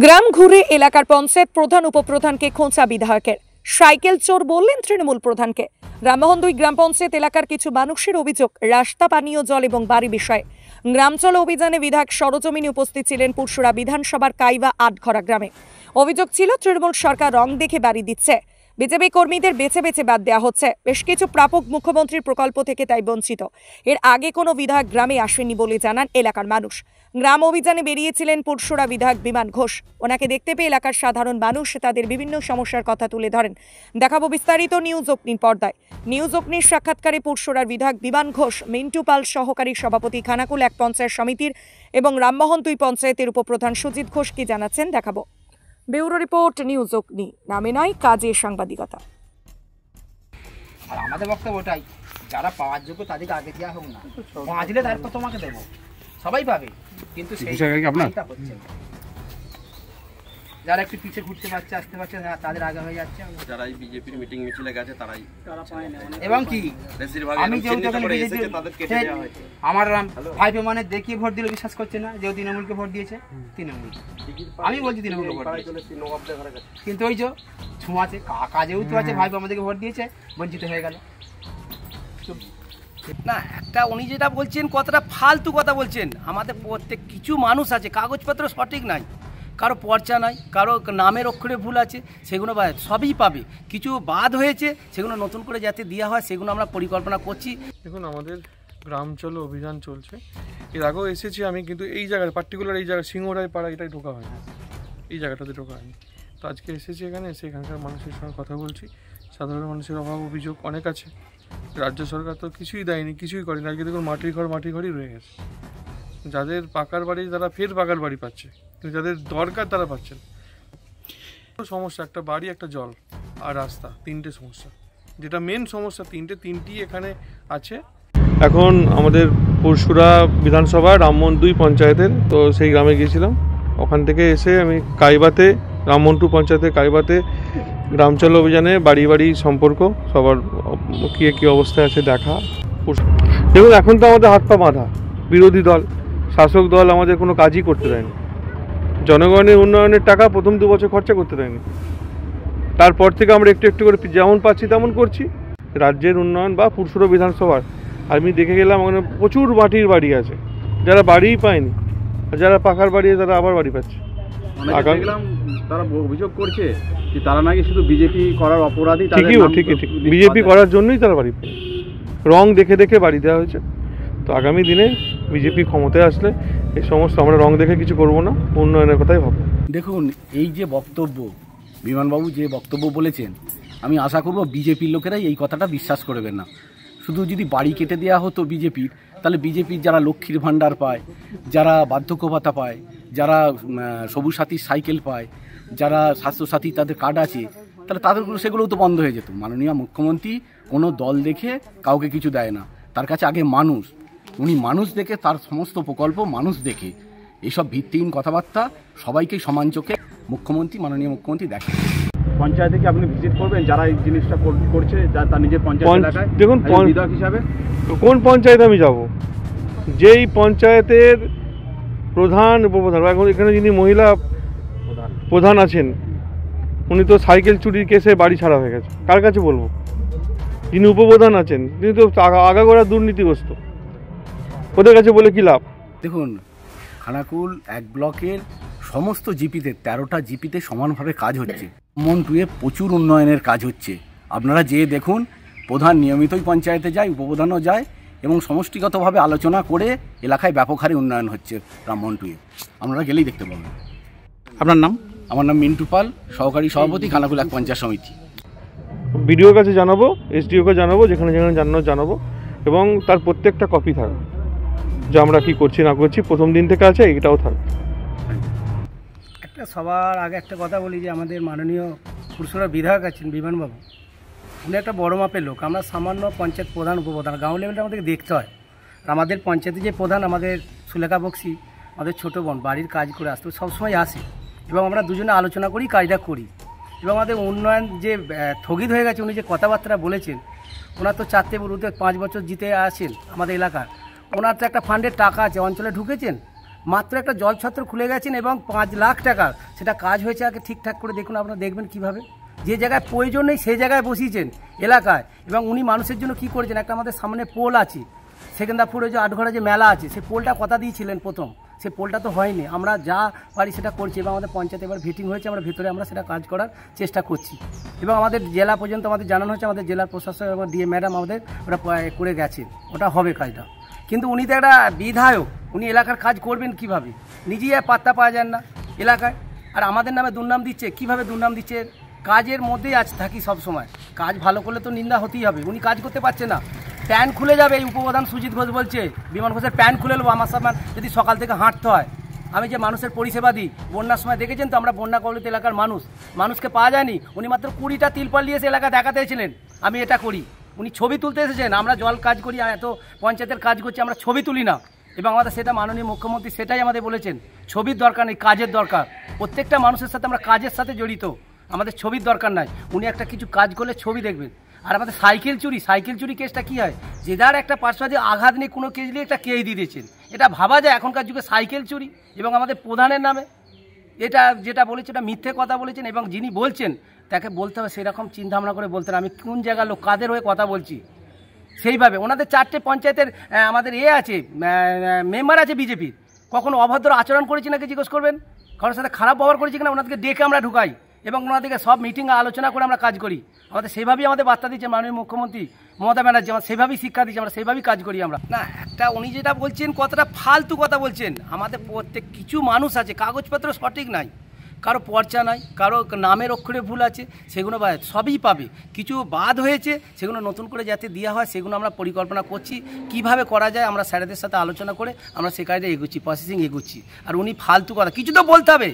গ্রাম ঘুরে এলাকার পঞ্চায়েত প্রধান উপপ্রধানকে খোঁচা বিধায়কের। সাইকেল চোর বললেন তৃণমূল প্রধানকে। রামমোহন 2 গ্রাম পঞ্চায়েত এলাকার কিছু মানুষের অভিযোগ রাস্তা, পানীয় জল এবং বাড়ি বিষয়ে। গ্রাম চলো অভিযানে বিধায়ক সরজমিনে উপস্থিত ছিলেন পুরসুরা বিধানসভার কাইবা আটঘরা গ্রামে। অভিযোগ ছিল তৃণমূল সরকার রং দেখে বাড়ি দিচ্ছে, বিজেপি কর্মীদের বেছে বেছে বাদ দেওয়া হচ্ছে। বেশ কিছু প্রাপক মুখ্যমন্ত্রীর প্রকল্প থেকে তাই বঞ্চিত। এর আগে কোনো বিধায়ক গ্রামে আসেননি বলে জানান এলাকার মানুষ। গ্রাম অভিযানে বেরিয়েছিলেন পুরসুরা বিধায়ক বিমান ঘোষ। ওনাকে দেখতে পেয়ে এলাকার সাধারণ মানুষ তাদের বিভিন্ন সমস্যার কথা তুলে ধরেন। দেখাবো বিস্তারিত নিউজ অগ্নির পর্দায়। নিউজ অগ্নির সাক্ষাৎকারে পুরসুরার বিধায়ক বিমান ঘোষ, মিন্টু পাল সহকারী সভাপতি খানাকুল 1 পঞ্চায়েত সমিতির এবং রামমোহন 2 পঞ্চায়েতের উপপ্রধান সুজিত ঘোষ কি জানাচ্ছেন দেখাবো। ব্যুরো রিপোর্ট, নিউজ অগ্নি, নামে নয় কাজে সাংবাদিকতা। আর আমাদের বক্তব্য ওটাই, যারা পাওয়ার যোগ্য তাদেরকে আগে দেওয়া হোক না, বাঁচলে তারপর তোমাকে দেবো, সবাই পাবে, কিন্তু সেইটা হচ্ছে না। যারা একটু পিছিয়ে ঘুরতে পারছে, আসতে পারছে, তাদের আগে হয়ে যাচ্ছে। যারা এই বিজেপির মিটিং মিছিলে গেছে তারা পায় না। এবং কি আমি যেহেতু আমার ভাইপো মানে দেখিয়ে ভোট দিলে বিশ্বাস করছে না, যেহেতু তৃণমূলকে ভোট দিয়েছে, তৃণমূল আমি বলছি তৃণমূলকে ভোট দিয়েছে, কিন্তু ওই যে ছোঁয়া আছে, কাজেও তো আছে, ভাইপো আমাদেরকে ভোট দিয়েছে, বঞ্চিত হয়ে গেল না। একটা উনি যেটা বলছেন কতটা ফালতু কথা বলছেন। আমাদের প্রত্যেক কিছু মানুষ আছে কাগজপত্র সঠিক নাই, কারো পর্চা নাই, কারো নামের অক্ষরে ভুল আছে, সেগুলো সবই পাবে। কিছু বাদ হয়েছে, সেগুলো নতুন করে যাতে দেওয়া হয় সেগুলো আমরা পরিকল্পনা করছি। দেখুন, আমাদের গ্রাম চলো অভিযান চলছে। এর আগেও এসেছি আমি, কিন্তু এই জায়গায় পার্টিকুলার এই জায়গায় সিংহরাই পাড়া এটাই ঢোকা হয়নি, এই জায়গাটাতে ঢোকা হয়নি। তো আজকে এসেছি এখানে, এসে এখানকার মানুষের সঙ্গে কথা বলছি। সাধারণ মানুষের অভাব অভিযোগ অনেক আছে। রাজ্য সরকার তো কিছুই দেয়নি, কিছুই করেনি। আজকে দেখুন মাটির ঘরই রয়ে গেছে। যাদের পাকার বাড়ি তারা ফের পাকার বাড়ি পাচ্ছে, কিন্তু যাদের দরকার তারা পাচ্ছেন। সমস্যা একটা বাড়ি, একটা জল আর রাস্তা, 3টে সমস্যা। যেটা মেন সমস্যা তিনটি এখানে আছে। এখন আমাদের পুরসুরা বিধানসভা রামমোহন 2 পঞ্চায়েতের, তো সেই গ্রামে গিয়েছিলাম। ওখান থেকে এসে আমি কাইবাতে, রামমোহন 2 পঞ্চায়েতের কাইবাতে গ্রাম চলো অভিযানে বাড়ি বাড়ি সম্পর্ক সবার কী অবস্থায় আছে দেখা। দেখুন, এখন তো আমাদের হাত পা বাঁধা। বিরোধী দল, শাসক দল আমাদের কোনো কাজই করতে দেয়নি। জনগণের উন্নয়নের টাকা প্রথম 2 বছর খরচা করতে দেয়নি। তারপর থেকে আমরা একটু একটু করে যেমন পাচ্ছি তেমন করছি। রাজ্যের উন্নয়ন বা পুরসুরা বিধানসভার আমি দেখে গেলাম, ওখানে প্রচুর মাটির বাড়ি আছে, যারা বাড়িই পায়নি, আর যারা পাকার বাড়ি তারা আবার বাড়ি পাচ্ছে। তারা অভিযোগ করছে যে তারা নাকি শুধু বিজেপি করার অপরাধী। ঠিক বিজেপি করার জন্যই তারা বাড়ি পায়, রং দেখে দেখে বাড়ি দেওয়া হয়েছে। তো আগামী দিনে বিজেপি ক্ষমতায় আসলে এই সমস্ত আমরা রং দেখে কিছু করব না, উন্নয়নের কথাই ভাববো। দেখুন, এই যে বক্তব্য বিমানবাবু যে বক্তব্য বলেছেন, আমি আশা করব বিজেপির লোকেরাই এই কথাটা বিশ্বাস করবেন না। শুধু যদি বাড়ি কেটে দেওয়া হতো বিজেপির, তাহলে বিজেপির যারা লক্ষ্মীর ভাণ্ডার পায়, যারা বার্ধক্য ভাতা পায়, যারা সবুজ সাথীর সাইকেল পায়, যারা স্বাস্থ্যসাথী তাদের কার্ড আছে, তাহলে তাদেরগুলো সেগুলোও তো বন্ধ হয়ে যেত। মাননীয় মুখ্যমন্ত্রী কোনো দল দেখে কাউকে কিছু দেয় না, তার কাছে আগে মানুষ। উনি মানুষ দেখে, তার সমস্ত প্রকল্প মানুষ দেখে। এইসব ভিত্তিহীন কথাবার্তা সবাইকে সমান চোখে মাননীয় মুখ্যমন্ত্রী দেখে। পঞ্চায়েতে কি আপনি ভিজিট করবেন যারা এই জিনিসটা করছে, তার নিজের পঞ্চায়েত এলাকায়? দেখুন, বিধায়ক হিসাবে কোন পঞ্চায়েতে আমি যাব? যেই পঞ্চায়েতের প্রধান উপপ্রধান, এখন এখানে যিনি মহিলা প্রধান আছেন, উনি তো সাইকেল চুরির কেসে বাড়ি ছাড়া হয়ে গেছে। কার কাছে বলবো? যিনি উপপ্রধান আছেন তিনি তো আগাগোড়া দুর্নীতিগ্রস্ত, ওদের কাছে বলে কি লাভ? দেখুন, খানাকুল 1 ব্লকের সমস্ত জিপিতে 13টা জিপিতে সমানভাবে কাজ হচ্ছে। রামমোহন 2-এ প্রচুর উন্নয়নের কাজ হচ্ছে। আপনারা যেয়ে দেখুন, প্রধান নিয়মিতই পঞ্চায়েতে যায়, উপপ্রধানও যায়, এবং সমষ্টিগতভাবে আলোচনা করে এলাকায় ব্যাপক হারে উন্নয়ন হচ্ছে রামমোহন 2-এ। আপনারা গেলেই দেখতে পাবেন। আপনার নাম? আমার নাম মিন্টু পাল, সহকারী সভাপতি খানাকুল 1 পঞ্চায়েত সমিতি। বিডিওর কাছে জানাবো, এসডিওকে জানাবো, যেখানে যেখানে জানাবো, এবং তার প্রত্যেকটা কপি থাকবে যে আমরা কি করছি না করছি, প্রথম দিন থেকে আছে, এটাও থাকবে। একটা সবার আগে একটা কথা বলি যে আমাদের মাননীয় পুরসুরা বিধায়ক আছেন বিমানবাবু, উনি একটা বড় মাপের লোক। আমরা সামান্য পঞ্চায়েত প্রধান উপপ্রধান, গাঁও লেভেলটা আমাদেরকে দেখতে হয়। আমাদের পঞ্চায়েতে যে প্রধান, আমাদের সুলেখা বক্সি, আমাদের ছোটো বোন, বাড়ির কাজ করে আসতে সবসময় আসে, এবং আমরা দুজনে আলোচনা করি, কাজটা করি। এবং আমাদের উন্নয়ন যে স্থগিত হয়ে গেছে, উনি যে কথাবার্তা বলেছেন, ওনার তো 4টে বুথে 5 বছর জিতে আছেন আমাদের এলাকার। ওনার তো একটা ফান্ডের টাকা আছে, অঞ্চলে ঢুকেছেন, মাত্র একটা জল ছত্র খুলে গেছেন এবং 5 লাখ টাকার সেটা কাজ হয়েছে। আগে ঠিকঠাক করে দেখুন, আপনারা দেখবেন কিভাবে যে জায়গায় প্রয়োজন নেই সেই জায়গায় বসিয়েছেন এলাকায়। এবং উনি মানুষের জন্য কি করেছেন, একটা আমাদের সামনে পোল আছে সেকেন্দারপুরে যে আটঘরে যে মেলা আছে, সেই পোলটা কথা দিয়েছিলেন প্রথম, সেই পোলটা তো হয়নি। আমরা যা পারি সেটা করছি এবং আমাদের পঞ্চায়েতে এবার মিটিং হয়েছে, আমরা ভেতরে আমরা সেটা কাজ করার চেষ্টা করছি এবং আমাদের জেলা পর্যন্ত আমাদের জানানো হচ্ছে, আমাদের জেলার প্রশাসক এবং ডিএম ম্যাডাম আমাদের ওটা করে গেছেন, ওটা হবে কাজটা। কিন্তু উনি তো একটা বিধায়ক, উনি এলাকার কাজ করবেন কিভাবে, নিজেই পাত্তা পাওয়া যায় না এলাকায়, আর আমাদের নামে দুর্নাম দিচ্ছে। কিভাবে দুর্নাম দিচ্ছে, কাজের মধ্যেই আজ থাকি সব সময়, কাজ ভালো করলে তো নিন্দা হতেই হবে। উনি কাজ করতে পারছে না, প্যান্ট খুলে যাবে। এই উপপ্রধান সুজিত ঘোষ বলছে বিমান ঘোষের প্যান্ট খুলে নেবো আমার সামনে যদি সকাল থেকে হাঁটতে হয়। আমি যে মানুষের পরিষেবা দিই, বন্যার সময় দেখেছেন তো আমরা বন্যা কবলিত এলাকার মানুষকে পাওয়া যায়নি। উনি মাত্র 20টা তিরপল নিয়ে এসে এলাকা দেখাতে এসেছিলেন আমি এটা করি, উনি ছবি তুলতে এসেছেন। আমরা জল কাজ করি, এত পঞ্চায়েতের কাজ করছি, আমরা ছবি তুলি না। এবং আমাদের সেটা মাননীয় মুখ্যমন্ত্রী সেটাই আমাদের বলেছেন, ছবির দরকার নেই, কাজের দরকার। প্রত্যেকটা মানুষের সাথে আমরা কাজের সাথে জড়িত, আমাদের ছবির দরকার নাই। উনি একটা কিছু কাজ করলে ছবি দেখবেন। আর আমাদের সাইকেল চুরি কেসটা কী হয়, যে যার একটা পার্শ্বে আঘাত নিয়ে কোনো কেস নিয়ে একটা কেই দিয়ে দিয়েছেন, এটা ভাবা যায় এখনকার যুগে সাইকেল চুরি এবং আমাদের প্রধানের নামে এটা যেটা বলেছে এটা মিথ্যে কথা বলেছেন। এবং যিনি বলছেন তাকে বলতে হবে সেরকম চিন্তাভাবনা করে বলতে হবে, আমি কোন জায়গার লোক, কাদের হয়ে কথা বলছি সেইভাবে। ওনাদের 4টে পঞ্চায়েতের আমাদের আছে মেম্বার আছে বিজেপির, কখনো অভদ্র আচরণ করেছি নাকি জিজ্ঞেস করবেন, কারোর সাথে খারাপ ব্যবহার করেছি কিনা, ওনাদেরকে ডেকে আমরা ঢুকাই এবং ওনাদেরকে সব মিটিং আলোচনা করে আমরা কাজ করি। আমাদের সেইভাবেই আমাদের বার্তা দিচ্ছে মাননীয় মুখ্যমন্ত্রী মমতা ব্যানার্জি, আমরা সেইভাবেই শিক্ষা দিচ্ছি, আমরা সেইভাবেই কাজ করি। আমরা না একটা উনি যেটা বলছেন কতটা ফালতু কথা বলছেন। আমাদের প্রত্যেক কিছু মানুষ আছে কাগজপত্র সঠিক নাই, কারো পর্চা নাই, কারো নামের অক্ষরে ভুল আছে, সেগুলো সবই পাবে। কিছু বাদ হয়েছে সেগুলো নতুন করে যাতে দেওয়া হয় সেগুলো আমরা পরিকল্পনা করছি, কিভাবে করা যায় আমরা স্যারেদের সাথে আলোচনা করে আমরা সে কাজে এগোচ্ছি, প্রসেসিং এগোচ্ছি। আর উনি ফালতু কথা কিছু তো বলতে হবে,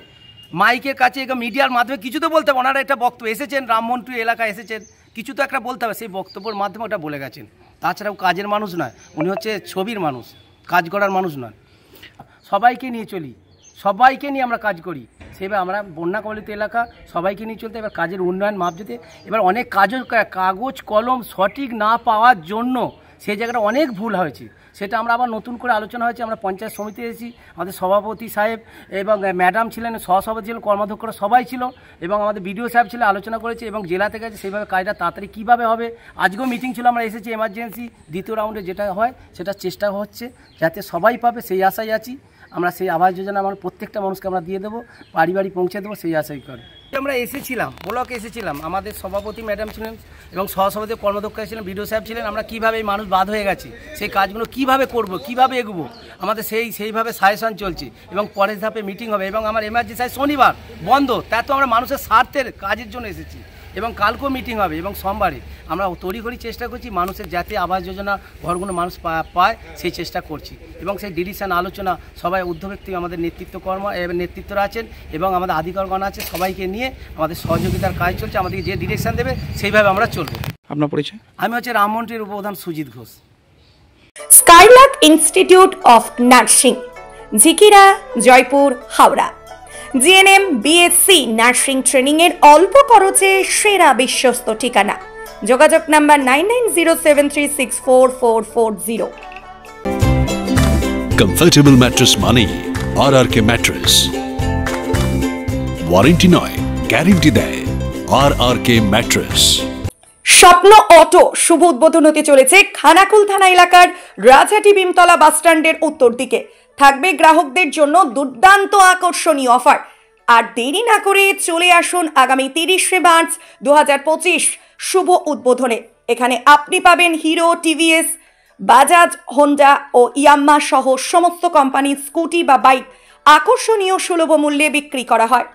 মাইকের কাছে মিডিয়ার মাধ্যমে কিছু তো বলতে হবে। ওনারা একটা বক্তব্য এসেছেন, রামমন্ত্রী এলাকায় এসেছেন, কিছু তো একটা বলতে হবে, সেই বক্তব্যের মাধ্যমে ওটা বলে গেছেন। তাছাড়াও কাজের মানুষ নয়, উনি হচ্ছে ছবির মানুষ, কাজ করার মানুষ নয়। সবাইকে নিয়ে চলি, সবাইকে নিয়ে আমরা কাজ করি, সেভাবে আমরা বন্যা কবলিত এলাকা সবাইকে নিয়ে চলতে। এবার কাজের উন্নয়ন মাপ যেতে, এবার অনেক কাগজ কলম সঠিক না পাওয়ার জন্য সেই জায়গাটা অনেক ভুল হয়েছে, সেটা আমরা আবার নতুন করে আলোচনা হয়েছে। আমরা পঞ্চায়েত সমিতি এসেছি, আমাদের সভাপতি সাহেব এবং ম্যাডাম ছিলেন, সহসভাপতি ছিলেন, কর্মাধ্যক্ষরা সবাই ছিল এবং আমাদের বিডিও সাহেব ছিল, আলোচনা করেছে এবং জেলা থেকে সেইভাবে কাজটা তাড়াতাড়ি কীভাবে হবে। আজকেও মিটিং ছিল, আমরা এসেছি এমার্জেন্সি দ্বিতীয় রাউন্ডে যেটা হয় সেটা চেষ্টা হচ্ছে যাতে সবাই পাবে, সেই আশায় আছি। আমরা সেই আবাস যোজনা আমার প্রত্যেকটা মানুষকে আমরা দিয়ে দেবো, বাড়ি বাড়ি পৌঁছে দেবো, সেই আশাই করে আমরা এসেছিলাম। ব্লকে এসেছিলাম, আমাদের সভাপতি ম্যাডাম ছিলেন এবং সহসভাপতি কর্মাধ্যক্ষ ছিলেন, বিডিও সাহেব ছিলেন। আমরা কীভাবে এই মানুষ বাদ হয়ে গেছে সেই কাজগুলো কীভাবে করব, কীভাবে এগোবো, আমাদের সেইভাবে সাজেশন চলছে এবং পরের ধাপে মিটিং হবে। এবং আমার এমার্জেন্সি শনিবার বন্ধ, তা তো আমরা মানুষের স্বার্থের কাজের জন্য এসেছি এবং কালকেও মিটিং হবে এবং সোমবারে আমরা তড়িঘড়ি চেষ্টা করছি মানুষের যাতে আবাস যোজনা ঘরগুলো মানুষ পায় সেই চেষ্টা করছি। এবং সেই ডিসিশন আলোচনা সবাই উদ্যোগী আমাদের নেতৃত্বরা আছেন এবং আমাদের আধিকারিকগণ আছে, সবাইকে নিয়ে আমাদের সহযোগিতার কাজ চলছে। আমাদেরকে যে ডিরেকশন দেবে সেইভাবে আমরা চলবো। আপনার পরিচয়? আমি হচ্ছে রামমন্ত্রীর উপপ্রধান Sujit Ghosh. Skylark institute of nursing, Jhikira, Jaipur, Howrah. GNM, BSc nursing training এর অল্প খরচে সেরা বিশ্বস্ত ঠিকানা। যোগাযোগ নাম্বার 9907364440। কমফর্টেবল ম্যাট্রেস মানে RRK ম্যাট্রেস। ওয়ারেন্টি নয়, গ্যারান্টি দেয় RRK ম্যাট্রেস। স্বপ্ন অটো শুভ উদ্বোধন হতে চলেছে খানাকুল থানা এলাকার রাজহাটি ভীমতলা বাসস্ট্যান্ডের উত্তর দিকে। থাকবে গ্রাহকদের জন্য দুর্দান্ত আকর্ষণীয় অফার। আর দেরি না করে চলে আসুন আগামী 30শে মার্চ 2025 শুভ উদ্বোধনে। এখানে আপনি পাবেন হিরো, টিভিএস, বাজাজ, হোন্ডা ও ইয়াম্মা সহ সমস্ত কোম্পানির স্কুটি বা বাইক আকর্ষণীয় সুলভ মূল্যে বিক্রি করা হয়।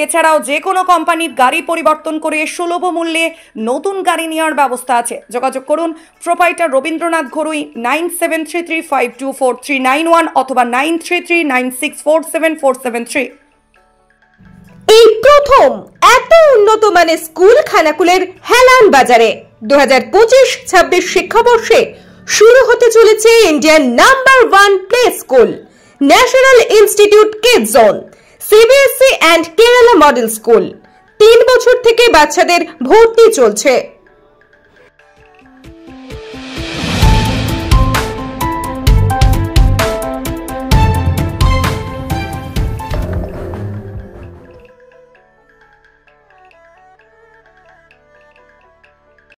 এছাড়াও যে কোনো কোম্পানির গাড়ি পরিবর্তন করে সুলভ মূল্যে নতুন গাড়ি নেওয়ার ব্যবস্থা আছে। যোগাযোগ করুন প্রোপাইটার রবীন্দ্রনাথ ঘরুই 9733524391 অথবা 9339647473। এই প্রথম এত উন্নত মানের স্কুল খানাকুলের হেলান বাজারে 2025-26 শিক্ষাবর্ষে শুরু হতে চলেছে Indian number 1 play school, national institute kids zone, CBSE and Kerala model school. 3 বছর থেকে বাচ্চাদের ভর্তি চলছে।